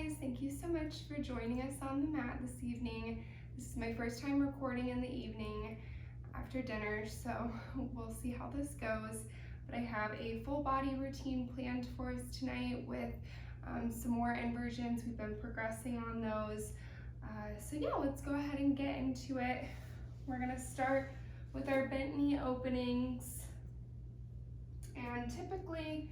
guys, thank you so much for joining us on the mat this evening. This is my first time recording in the evening after dinner, so we'll see how this goes. But I have a full body routine planned for us tonight with some more inversions. We've been progressing on those. So yeah, let's go ahead and get into it. We're gonna start with our bent knee openings. And typically,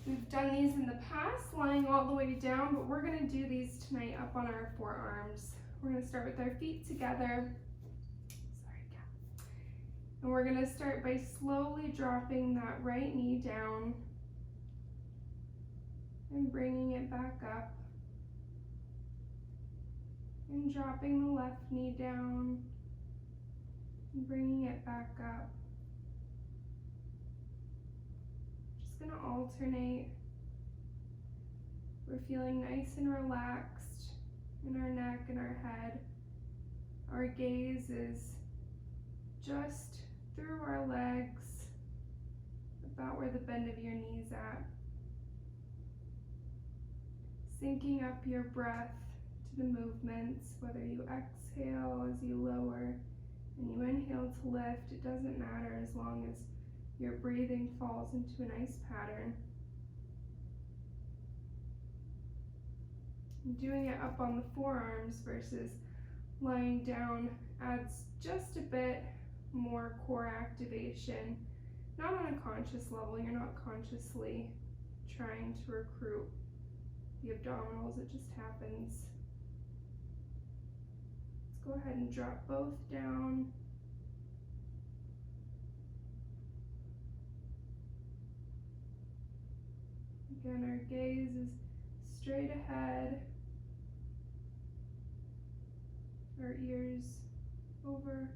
we've done these in the past, lying all the way down, but we're gonna do these tonight up on our forearms. We're gonna start with our feet together. Sorry, cat. And we're gonna start by slowly dropping that right knee down and bringing it back up. And dropping the left knee down and bringing it back up. Just gonna alternate. We're feeling nice and relaxed in our neck and our head. Our gaze is just through our legs, about where the bend of your knee's at. Syncing up your breath to the movements, whether you exhale as you lower and you inhale to lift, it doesn't matter as long as your breathing falls into a nice pattern. Doing it up on the forearms versus lying down adds just a bit more core activation. Not on a conscious level, you're not consciously trying to recruit the abdominals, it just happens. Let's go ahead and drop both down. Again, our gaze is straight ahead. Our ears over,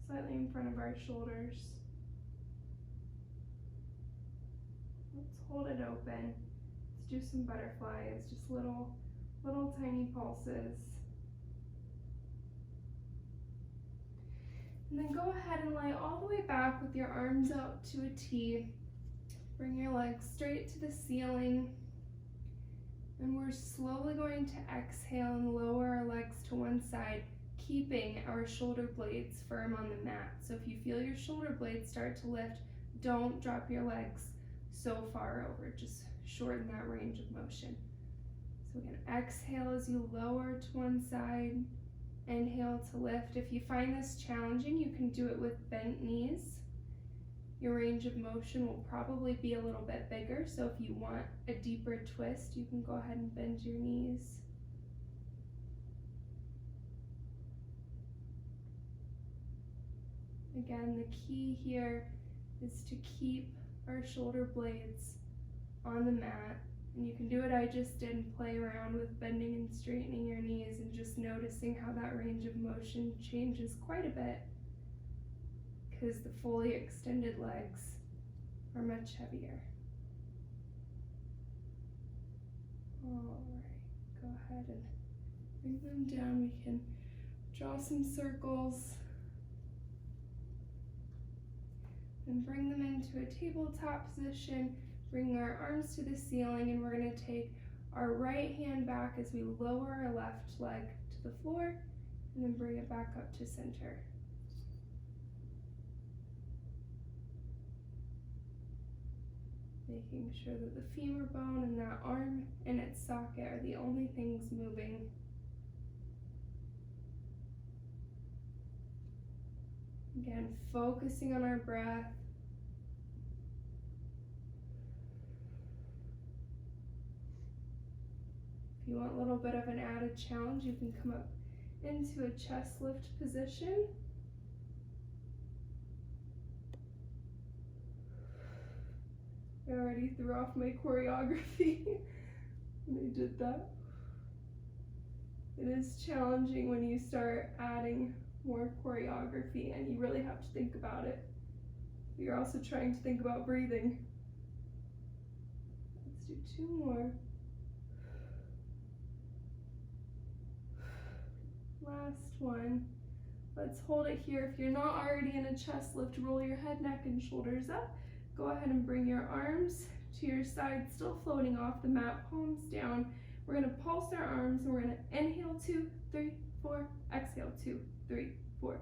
slightly in front of our shoulders. Let's hold it open. Let's do some butterflies, just little tiny pulses. And then go ahead and lie all the way back with your arms out to a T. Bring your legs straight to the ceiling. And we're slowly going to exhale and lower our legs to one side, keeping our shoulder blades firm on the mat. So if you feel your shoulder blades start to lift, don't drop your legs so far over, just shorten that range of motion. So again, exhale as you lower to one side, inhale to lift. If you find this challenging, you can do it with bent knees. Your range of motion will probably be a little bit bigger, so if you want a deeper twist, you can go ahead and bend your knees. Again, the key here is to keep our shoulder blades on the mat. And you can do what I just did and play around with bending and straightening your knees and just noticing how that range of motion changes quite a bit, because the fully extended legs are much heavier. All right, go ahead and bring them down. We can draw some circles and bring them into a tabletop position. Bring our arms to the ceiling, and we're going to take our right hand back as we lower our left leg to the floor, and then bring it back up to center. Making sure that the femur bone and that arm in its socket are the only things moving. Again, focusing on our breath. If you want a little bit of an added challenge, you can come up into a chest lift position. I already threw off my choreography when I did that. It is challenging when you start adding more choreography and you really have to think about it. But you're also trying to think about breathing. Let's do two more. Last one. Let's hold it here. If you're not already in a chest lift, roll your head, neck, and shoulders up. Go ahead and bring your arms to your side, still floating off the mat, palms down. We're gonna pulse our arms, and we're gonna inhale 2, 3, 4, exhale 2, 3, 4.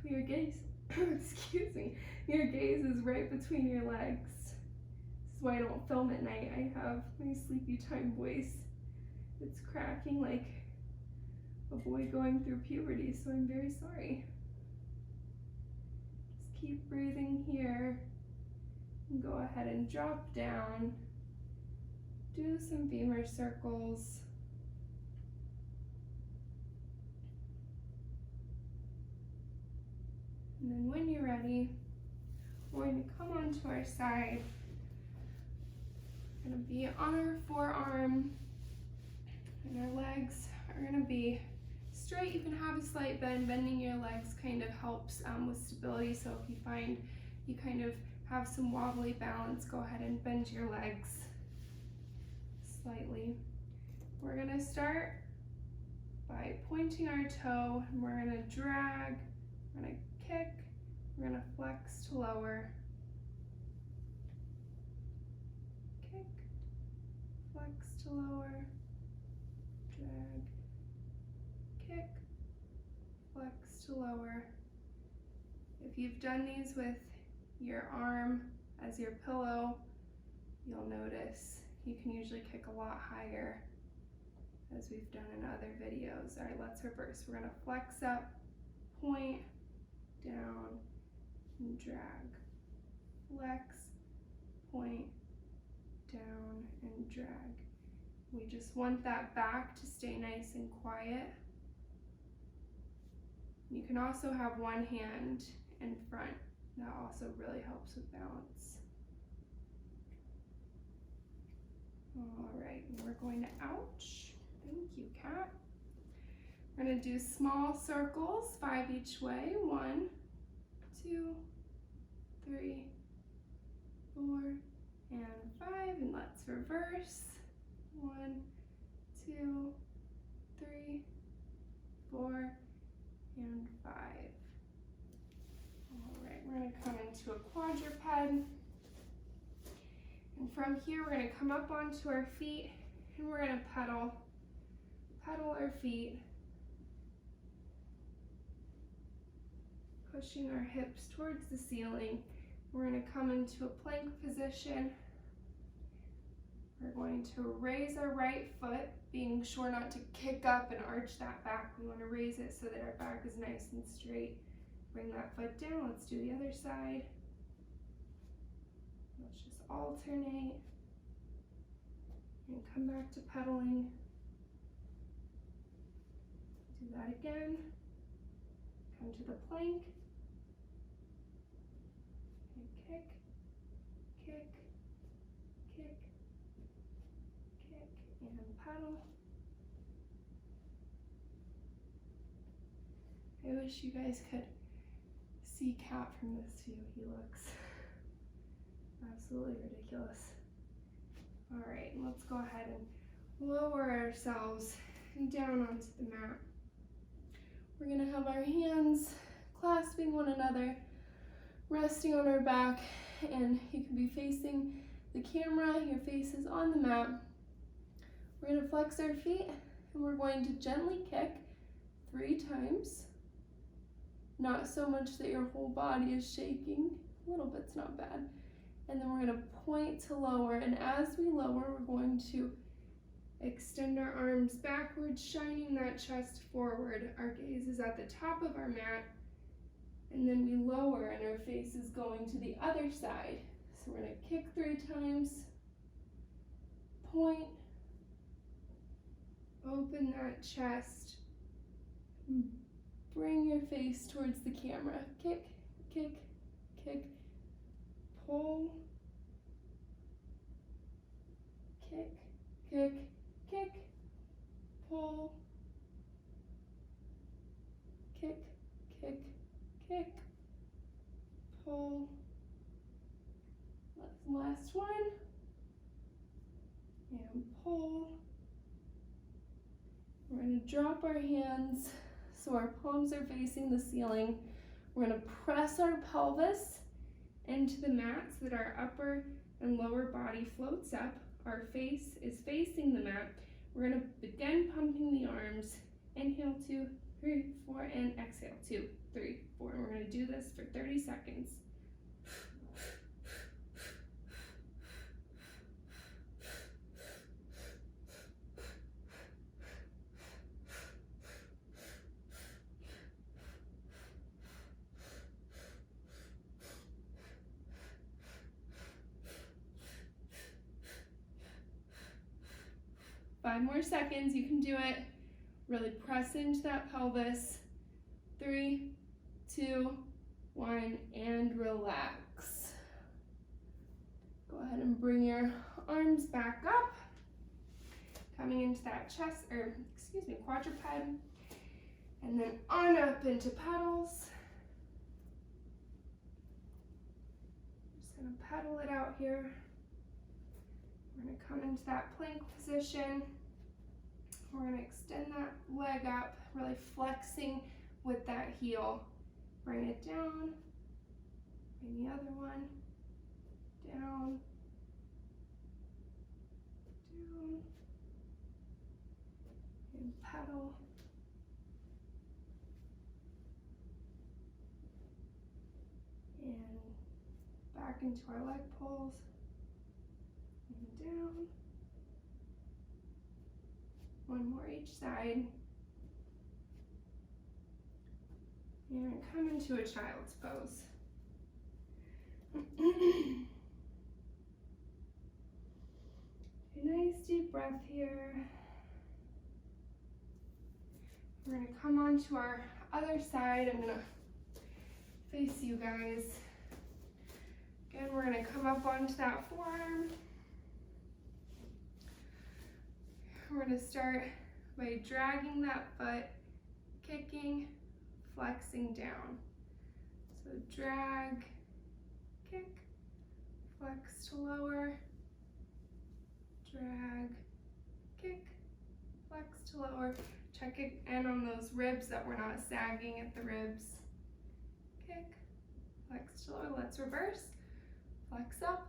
Your gaze, excuse me, your gaze is right between your legs. This is why I don't film at night. I have my sleepy time voice. It's cracking like a boy going through puberty, so I'm very sorry. Just keep breathing here. And go ahead and drop down. Do some femur circles. And then when you're ready, we're going to come onto our side. We're going to be on our forearm, and our legs are going to be straight. You can have a slight bend. Bending your legs kind of helps with stability. So if you find you kind of have some wobbly balance, go ahead and bend your legs slightly. We're going to start by pointing our toe, and we're going to drag, we're going to kick, we're going to flex to lower, kick, flex to lower, drag, kick, flex to lower. If you've done these with your arm as your pillow, you'll notice you can usually kick a lot higher, as we've done in other videos. All right, let's reverse. We're going to flex up, point, down, and drag. Flex, point, down, and drag. We just want that back to stay nice and quiet. You can also have one hand in front. That also really helps with balance. All right, and we're going to ouch. Thank you, cat. We're going to do small circles, 5 each way. 1, 2, 3, 4, and 5. And let's reverse. 1, 2, 3, 4, and 5. All right, we're going to come into a quadruped. And from here, we're going to come up onto our feet, and we're going to pedal our feet, pushing our hips towards the ceiling. We're going to come into a plank position. We're going to raise our right foot, being sure not to kick up and arch that back. We want to raise it so that our back is nice and straight. Bring that foot down. Let's do the other side. Let's just alternate and come back to pedaling. Do that again. Come to the plank. And kick, kick, kick, kick, and pedal. I wish you guys could see Cat from this view. He looks absolutely ridiculous. All right, let's go ahead and lower ourselves down onto the mat. We're gonna have our hands clasping one another, resting on our back, and you can be facing the camera, your face is on the mat. We're gonna flex our feet, and we're going to gently kick 3 times. Not so much that your whole body is shaking, a little bit's not bad. And then we're gonna point to lower, and as we lower, we're going to extend our arms backwards, shining that chest forward. Our gaze is at the top of our mat, and then we lower, and our face is going to the other side. So we're gonna kick 3 times, point, open that chest, bring your face towards the camera. Kick, kick, kick, pull, kick, kick, kick, pull, kick, kick, kick, pull. Last one, and pull. We're going to drop our hands So our palms are facing the ceiling. We're gonna press our pelvis into the mat so that our upper and lower body floats up. Our face is facing the mat. We're gonna begin pumping the arms. Inhale, 2, 3, 4, and exhale, 2, 3, 4. And we're gonna do this for 30 seconds. Five more seconds, you can do it. Really press into that pelvis. 3, 2, 1, and relax. Go ahead and bring your arms back up. Coming into that quadruped. And then on up into pedals. Just gonna pedal it out here. We're gonna come into that plank position. We're gonna extend that leg up, really flexing with that heel. Bring it down, bring the other one, down, down, and pedal. And back into our leg pulls, and down. One more each side. And come into a child's pose. A nice deep breath here. We're gonna come on to our other side. I'm gonna face you guys. Again, we're gonna come up onto that forearm. We're gonna start by dragging that foot, kicking, flexing down. So drag, kick, flex to lower, drag, kick, flex to lower. Check in on those ribs that we're not sagging at the ribs. Kick, flex to lower. Let's reverse. Flex up,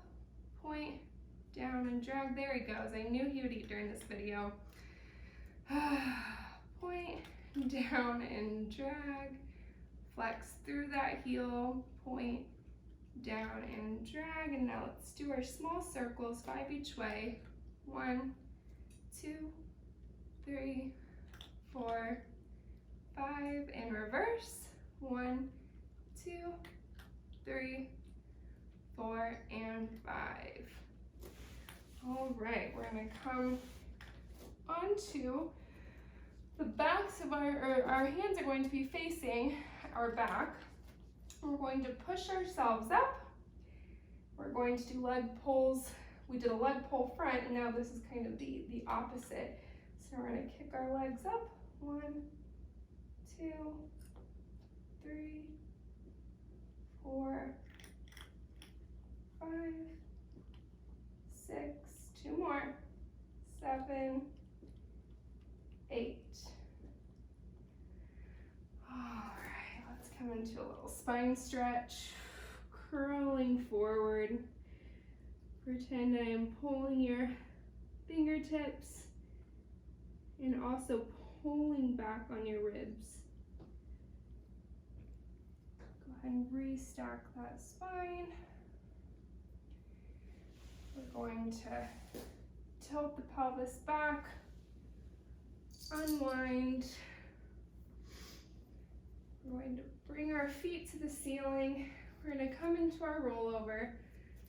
point, down, and drag. There he goes. I knew he would eat during this video. Point, down, and drag. Flex through that heel, point, down, and drag. And now let's do our small circles, 5 each way. 1, 2, 3, 4, 5, and reverse. 1, 2, 3, 4, and 5. All right, we're gonna come onto the backs of our hands are going to be facing our back. We're going to push ourselves up. We're going to do leg pulls. We did a leg pull front, and now this is kind of the opposite. So we're gonna kick our legs up. 1, 2, 3, 4, 5, 6, 2 more, 7, 8. All right, let's come into a little spine stretch, curling forward. Pretend I am pulling your fingertips and also pulling back on your ribs. Go ahead and restack that spine. We're going to tilt the pelvis back, unwind. We're going to bring our feet to the ceiling. We're going to come into our rollover.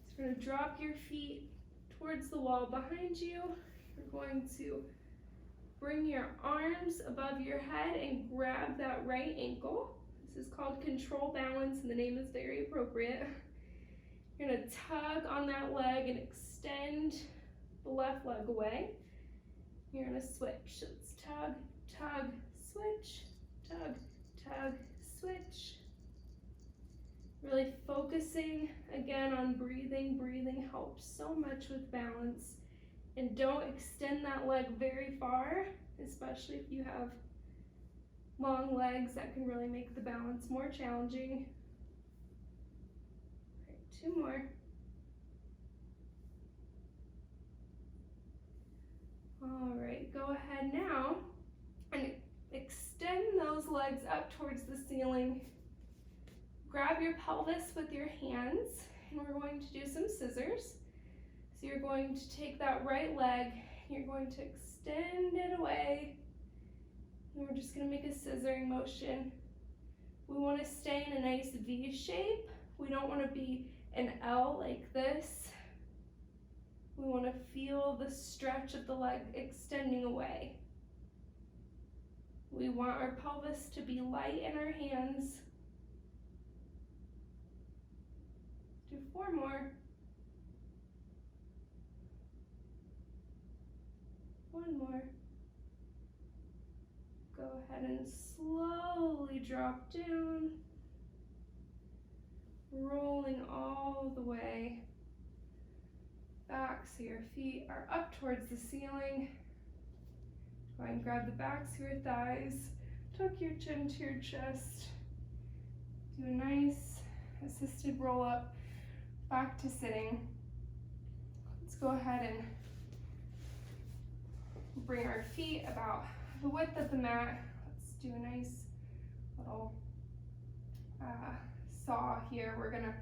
So we're going to drop your feet towards the wall behind you. You're going to bring your arms above your head and grab that right ankle. This is called control balance, and the name is very appropriate. You're gonna tug on that leg and extend the left leg away. You're gonna switch. So it's tug, tug, switch, tug, tug, switch. Really focusing again on breathing. Breathing helps so much with balance. And don't extend that leg very far, especially if you have long legs that can really make the balance more challenging. All right, 2 more. All right, go ahead now and extend those legs up towards the ceiling. Grab your pelvis with your hands, and we're going to do some scissors. So you're going to take that right leg, you're going to extend it away, and we're just going to make a scissoring motion. We want to stay in a nice V shape. We don't want to be an L like this. We want to feel the stretch of the leg extending away. We want our pelvis to be light in our hands. Do 4 more. 1 more. Go ahead and slowly drop down, rolling all the way back so your feet are up towards the ceiling. Go ahead and grab the backs of your thighs, tuck your chin to your chest. Do a nice assisted roll up back to sitting. Let's go ahead and bring our feet about the width of the mat. Let's do a nice little saw here. We're gonna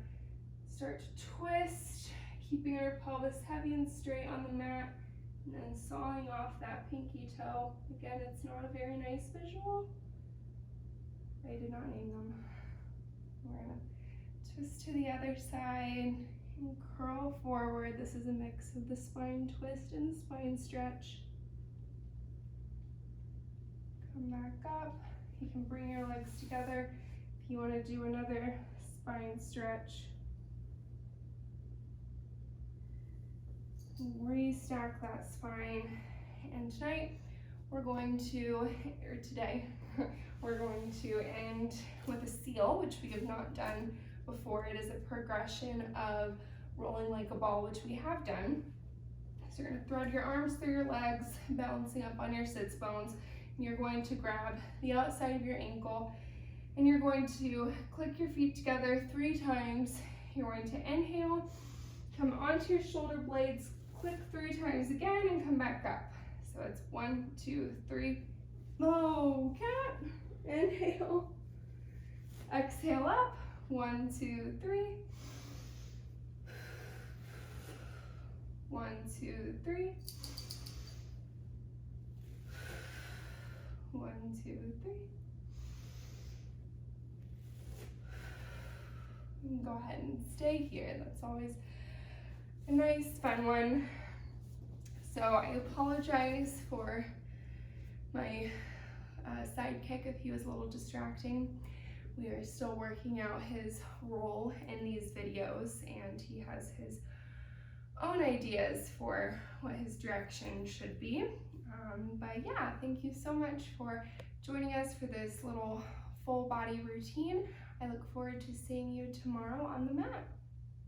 start to twist, keeping our pelvis heavy and straight on the mat, and then sawing off that pinky toe. Again, it's not a very nice visual. I did not name them. We're gonna twist to the other side and curl forward. This is a mix of the spine twist and the spine stretch. Come back up. You can bring your legs together if you want to do another spine stretch. Restack that spine. And tonight, we're going to end with a seal, which we have not done before. It is a progression of rolling like a ball, which we have done. So you're going to thread your arms through your legs, balancing up on your sits bones. And you're going to grab the outside of your ankle, and you're going to click your feet together 3 times. You're going to inhale, come onto your shoulder blades, click 3 times again, and come back up. So it's 1, 2, 3. Low cat. Inhale. Exhale up. 1, 2, 3. 1, 2, 3. 1, 2, 3. You can go ahead and stay here. That's always a nice, fun one. So I apologize for my sidekick if he was a little distracting. We are still working out his role in these videos, and he has his own ideas for what his direction should be. But yeah, thank you so much for joining us for this little full body routine. I look forward to seeing you tomorrow on the mat.